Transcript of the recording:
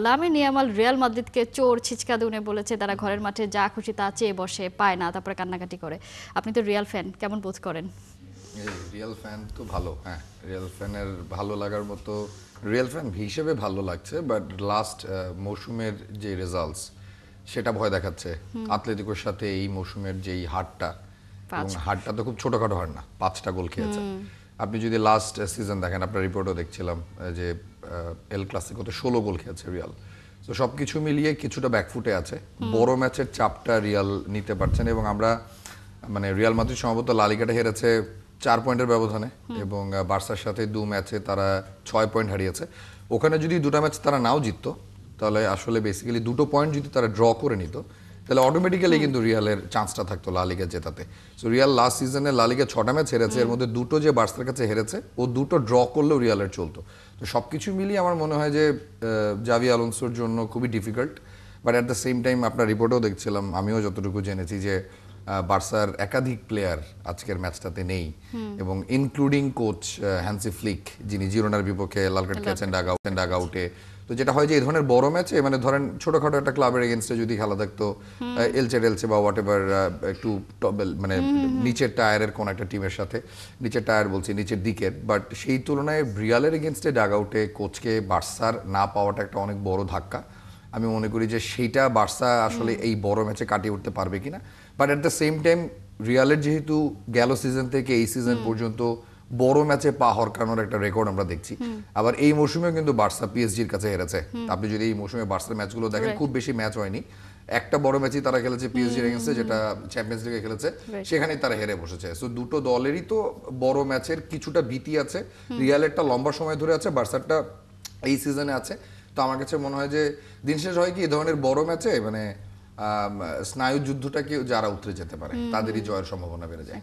Lamine Yamal Real মাদ্রিদকে চোর ছিচকা দুনে বলেছে তারা ঘরের মাঠে যা খুশি তা চেয়ে বসে, পায় না, তারপরে কান্নাকাটি করে। আপনি তো রিয়াল ফ্যান, কেমন বোধ করেন? রিয়াল ফ্যান তো ভালো, হ্যাঁ, রিয়াল ফ্যানের ভালো লাগার মতো রিয়াল ফ্যান হিসেবে ভালো লাগছে, বাট লাস্ট মৌসুমের যে রেজাল্টস সেটা ভয় দেখাচ্ছে। আতলেতিকোর সাথে এই মৌসুমের যেই হারটা, এবং হারটা তো খুব ছোটখাটো হার না, 5টা গোল খেয়েছে। আপনি যদি লাস্ট সিজন দেখেন, আপনার রিপোর্টও দেখছিলাম যে এল ক্লাসিকোতে 16 গোল খেয়েছে রিয়াল। তো সবকিছু মিলিয়ে কিছুটা ব্যাকফুটে আছে, বড় ম্যাচের চাপটা রিয়াল নিতে পারছেন। এবং আমরা মানে রিয়াল মাদ্রিদ সম্ভবত লা লিগাটা হেরেছে 4 পয়েন্টের ব্যবধানে, এবং বার্সার সাথে 2 ম্যাচে তারা 6 পয়েন্ট হারিয়েছে। ওখানে যদি 2টা ম্যাচ তারা নাও জিততো, তাহলে আসলে বেসিক্যালি 2টো পয়েন্ট যদি তারা ড্র করে নিত, তাহলে অটোমেটিক্যালি কিন্তু রিয়ালের চান্সটা থাকতো লা লিগা জেতাতে। সো রিয়াল লাস্ট সিজনে লা লিগা 6টা ম্যাচ হেরেছে, এর মধ্যে 2টো যে বার্সার কাছে হেরেছে, ও 2টো ড্র করলেও রিয়ালের চলতো। তো সব কিছু মিলিয়ে আমার মনে হয় যে জাভি আলোনসোর জন্য খুবই difficult. But at the same time আপনার রিপোর্টেও দেখছিলাম, আমিও যতটুকু জেনেছি যে বার্সার একাধিক প্লেয়ার আজকের ম্যাচটাতে নেই, এবং ইনক্লুডিং কোচ হ্যান্সি ফ্লিক, যিনি জিরোনার বিপক্ষে লাল কার্ড খেয়েছেন ডাগ আউটে। তো যেটা হয় যে এই ধরনের বড় ম্যাচে, মানে ধরেন ছোটখাটো একটা ক্লাবের এগেনস্টে যদি খেলা থাকতো, এলচে বা হোয়াট এভার, একটু মানে নিচের টায়ারের কোন একটা টিমের সাথে, নিচের টায়ার বলছি নিচের দিকের, বাট সেই তুলনায় রিয়ালের এগেনস্টে ডাগ আউটে কোচকে বার্সার না পাওয়াটা একটা অনেক বড় ধাক্কা। আমি মনে করি যে সেইটা বার্সা আসলে এই বড় ম্যাচে কাটিয়ে উঠতে পারবে কিনা। But at the same time রিয়ালের যেহেতু গেল সিজন থেকে এই সিজন পর্যন্ত বড় ম্যাচে পা হরকানোর একটা রেকর্ড আমরা দেখছি, আবার এই মৌসুমেও কিন্তু বার্সা পিএসজির কাছে হেরেছে। আপনি যদি এই মৌসুমে বার্সার ম্যাচগুলো দেখেন, খুব বেশি ম্যাচ হয়নি, একটা বড় ম্যাচই তারা খেলেছে পিএসজির এগেইনস্টে, যেটা চ্যাম্পিয়ন্স লিগে খেলেছে, সেখানেই তারা হেরে বসেছে। সো দুটো দলেরই তো বড় ম্যাচের কিছুটা ভীতি আছে। রিয়ালেরটা লম্বা সময় ধরে আছে, বার্সারটা এই সিজনে আছে। তো আমার কাছে মনে হয় যে দিন শেষ হয় কি, এই ধরনের বড় ম্যাচে মানে স্নায়ু যুদ্ধটাকে যারা উতরে যেতে পারে, তাদেরই জয়ের সম্ভাবনা বেড়ে যায়।